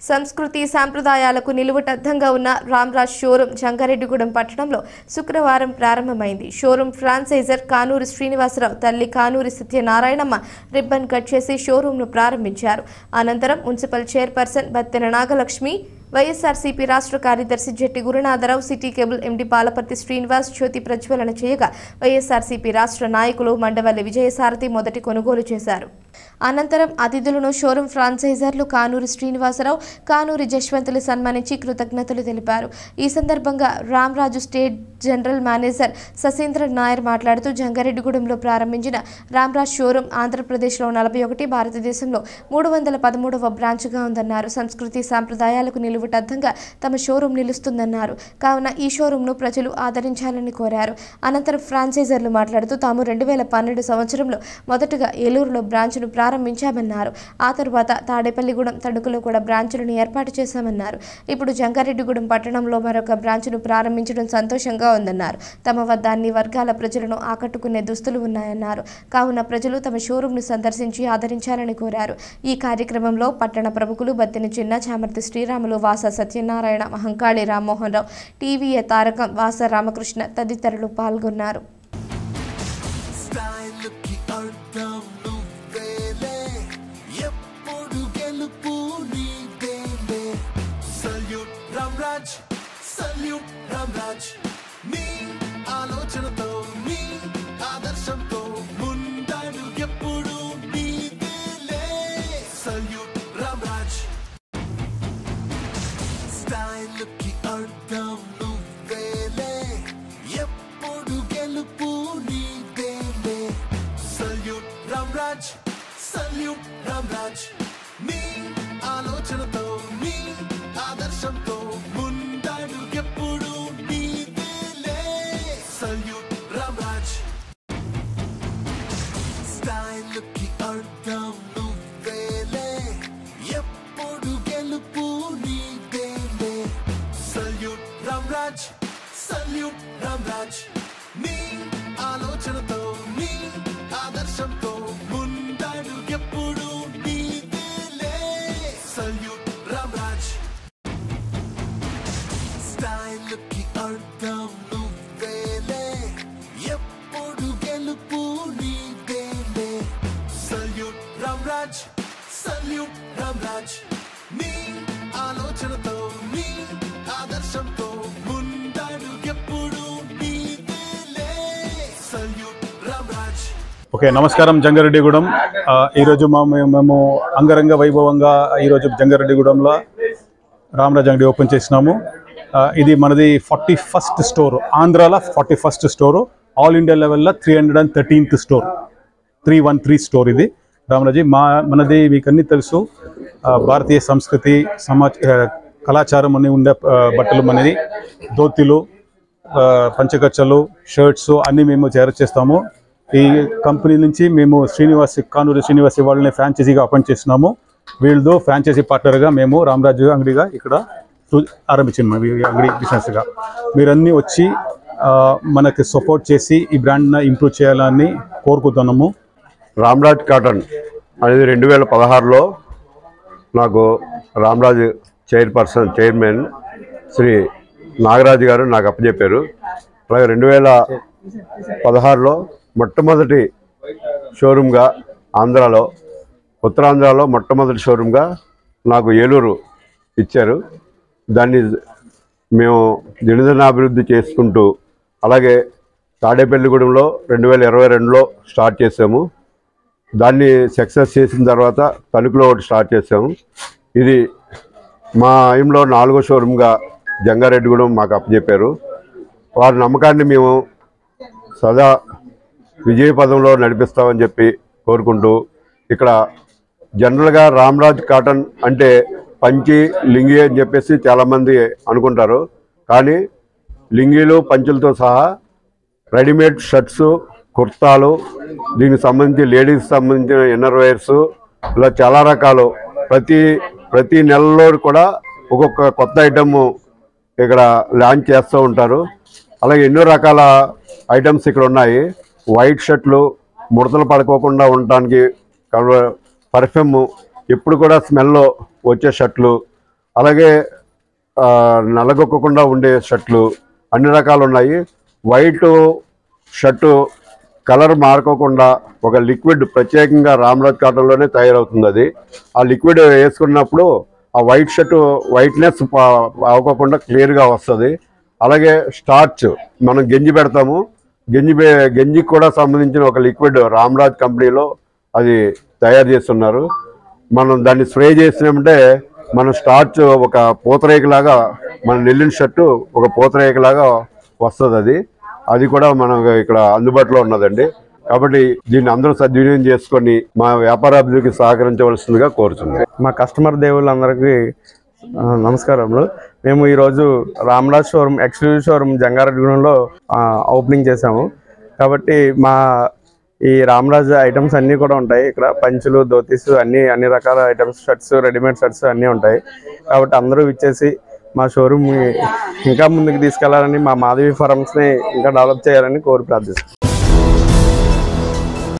సంస్కృతి సాంప్రదాయాలకు నిలువుటద్దంగా ఉన్న రామ్రాజ్ షోరూం జంగారెడ్డిగూడెం పట్టణంలో శుక్రవారం ప్రారంభమైంది. షోరూం ఫ్రాంచైజర్ కానూరి శ్రీనివాసరావు తల్లి కానూరి సత్యనారాయణమ్మ రిబ్బన్ కట్ చేసి షోరూంను ప్రారంభించారు. అనంతరం మున్సిపల్ చైర్పర్సన్ బత్తెన నాగలక్ష్మి, వైఎస్ఆర్సీపీ రాష్ట్ర కార్యదర్శి Jetti Gurunatharao, city cable MD Palaparthi Srinivas జ్యోతి ప్రజ్వలన చేయగా వైఎస్ఆర్సీపీ రాష్ట్ర నాయకులు మండవల్లి విజయసారథి మొదటి కొనుగోలు చేశారు. అనంతరం అతిథులను షోరూం ఫ్రాంచైజర్లు కానూరి శ్రీనివాసరావు, కానూరి జశ్వంతులు సన్మానించి కృతజ్ఞతలు తెలిపారు. ఈ సందర్భంగా Ramraj state general manager Sasendra Nair మాట్లాడుతూ జంగారెడ్డిగూడెంలో ప్రారంభించిన రామ్రాజ్ షోరూం ఆంధ్రప్రదేశ్లో 41, భారతదేశంలో 313వ బ్రాంచ్గా ఉందన్నారు. సంస్కృతి సాంప్రదాయాలకు నిలువుటద్దంగా తమ షోరూం నిలుస్తుందన్నారు. కావున ఈ షోరూంను ప్రజలు ఆదరించాలని కోరారు. అనంతరం ఫ్రాంచైజర్లు మాట్లాడుతూ తాము 2012 సంవత్సరంలో మొదటగా ఏలూరులో బ్రాంచ్ను ప్రారంభించామన్నారు. ఆ తరువాత తాడేపల్లిగూడెం, తణుకులో కూడా బ్రాంచులను ఏర్పాటు చేశామన్నారు. ఇప్పుడు జంగారెడ్డిగూడెం పట్టణంలో మరొక బ్రాంచ్ను ప్రారంభించడం సంతోషంగా ఉందన్నారు. తమ వద్ద అన్ని వర్గాల ప్రజలను ఆకట్టుకునే దుస్తులు ఉన్నాయన్నారు. కావున ప్రజలు తమ షోరూంను సందర్శించి ఆదరించాలని కోరారు. ఈ కార్యక్రమంలో పట్టణ ప్రముఖులు బత్తెన చిన్న, చామర్తి శ్రీరాములు, వాస సత్యనారాయణ, మహంకాళి రామ్మోహన్ రావు, టీవీఏ తారకం, వాస రామకృష్ణ తదితరులు పాల్గొన్నారు. ఓకే, నమస్కారం. జంగారెడ్డిగూడెం ఈరోజు మేము అంగరంగ వైభవంగా ఈరోజు జంగారెడ్డిగూడెంలో రామ్రాజ్ అంగడి ఓపెన్ చేసినాము. ఇది మనది 41st స్టోర్, ఆంధ్రాలో 41st స్టోరు, ఆల్ ఇండియా లెవెల్లో 313th స్టోర్, 313 స్టోర్ ఇది రామ్రాజ్. మనది మీకు అన్నీ తెలుసు, భారతీయ సంస్కృతి కళాచారం అని ఉండే బట్టలు, మనది ధోతీలు, పంచకచ్చలు, షర్ట్స్ అన్నీ మేము తయారు చేస్తాము. ఈ కంపెనీ నుంచి మేము కానూరి శ్రీనివాస్ వాళ్ళని ఫ్రాంచైజీగా అపాయింట్ చేస్తున్నాము. వీళ్ళతో ఫ్రాంచైజీ పార్ట్నర్గా మేము రామ్రాజ్ అంగడిగా ఇక్కడ ఆరంభించాము ఈ అంగడి బిజినెస్గా. మీరన్నీ వచ్చి మనకి సపోర్ట్ చేసి ఈ బ్రాండ్ని ఇంప్రూవ్ చేయాలని కోరుకుంటున్నాము. రామ్రాజ్ కాటన్ అనేది 2016లో నాకు రామ్రాజ్ చైర్మన్ శ్రీ నాగరాజు గారు నాకు అప్పచెప్పారు. అలాగే 2016లో మొట్టమొదటి షోరూమ్గా ఆంధ్రాలో, ఉత్తరాంధ్రలో మొట్టమొదటి షోరూమ్గా నాకు ఏలూరు ఇచ్చారు. దాన్ని మేము దినదినాభివృద్ధి చేసుకుంటూ, అలాగే తాడేపల్లిగూడెంలో 2022లో స్టార్ట్ చేసాము. దాన్ని సక్సెస్ చేసిన తర్వాత తణుకులో ఒకటి స్టార్ట్ చేసాము. ఇది మా టైంలో 4వ షోరూమ్గా జంగారెడ్డిగూడెం మాకు అప్పచెప్పారు. వారి నమ్మకాన్ని మేము సదా విజయపదంలో నడిపిస్తామని చెప్పి కోరుకుంటూ, ఇక్కడ జనరల్గా రామ్రాజ్ కాటన్ అంటే పంచి, లింగి అని చెప్పేసి చాలామంది అనుకుంటారు. కానీ లింగీలు, పంచులతో సహా రెడీమేడ్ షర్ట్స్, కుర్తాలు, దీనికి సంబంధించి లేడీస్కి సంబంధించిన ఇన్నర్ వేర్స్, ఇలా చాలా రకాలు ప్రతి నెలలో కూడా ఒక్కొక్క కొత్త ఐటమ్ ఇక్కడ లాంచ్ చేస్తూ ఉంటారు. అలాగే ఎన్నో రకాల ఐటమ్స్ ఇక్కడ ఉన్నాయి. వైట్ షర్ట్లు, ముడతలు పడుకోకుండా ఉండటానికి పర్ఫ్యూమ్, ఎప్పుడు కూడా స్మెల్లో వచ్చే షర్ట్లు, అలాగే నల్లగొక్కకుండా ఉండే షర్ట్లు అన్ని రకాలు ఉన్నాయి. వైట్ షర్టు కలర్ మారుకోకుండా ఒక లిక్విడ్ ప్రత్యేకంగా రామ్రాజ్ కాటన్లోనే తయారవుతుంది. అది ఆ లిక్విడ్ వేసుకున్నప్పుడు ఆ వైట్ షర్టు వైట్నెస్ అవ్వకుండా క్లియర్గా వస్తుంది. అలాగే స్టార్చ్ మనం గంజి పెడతాము, గంజికి కూడా సంబంధించిన ఒక లిక్విడ్ రామ్రాజ్ కంపెనీలో అది తయారు చేస్తున్నారు. మనం దాన్ని స్ప్రే చేసినామంటే మన స్టార్చ్ ఒక పూతరేకలాగా, మన నెల్లిన షర్టు ఒక పూతరేకలాగా వస్తుంది. అది కూడా మనం ఇక్కడ అందుబాటులో ఉన్నదండి. కాబట్టి దీన్ని అందరూ సద్వినియోగం చేసుకొని మా వ్యాపారాభివృద్ధికి సహకరించవలసిందిగా కోరుతున్నాం. మా కస్టమర్ దేవుళ్ళందరికీ నమస్కారములు. మేము ఈరోజు రామ్రాజ్ షోరూమ్ ఎక్స్క్లూజివ్ షోరూమ్ జంగారెడ్డిగూడెంలో ఓపెనింగ్ చేసాము. కాబట్టి మా ఈ రామ్రాజ్ ఐటమ్స్ అన్నీ కూడా ఉంటాయి. ఇక్కడ పంచులు, ధోతీస్ అన్ని రకాల ఐటమ్స్, షర్ట్స్, రెడీమేడ్ షర్ట్స్ అన్నీ ఉంటాయి. కాబట్టి అందరూ ఇచ్చేసి మా షోరూమ్ ఇంకా ముందుకు తీసుకెళ్లాలని, మా మాధవి ఫారమ్స్ని ఇంకా డెవలప్ చేయాలని ప్రార్థిస్తున్నాం.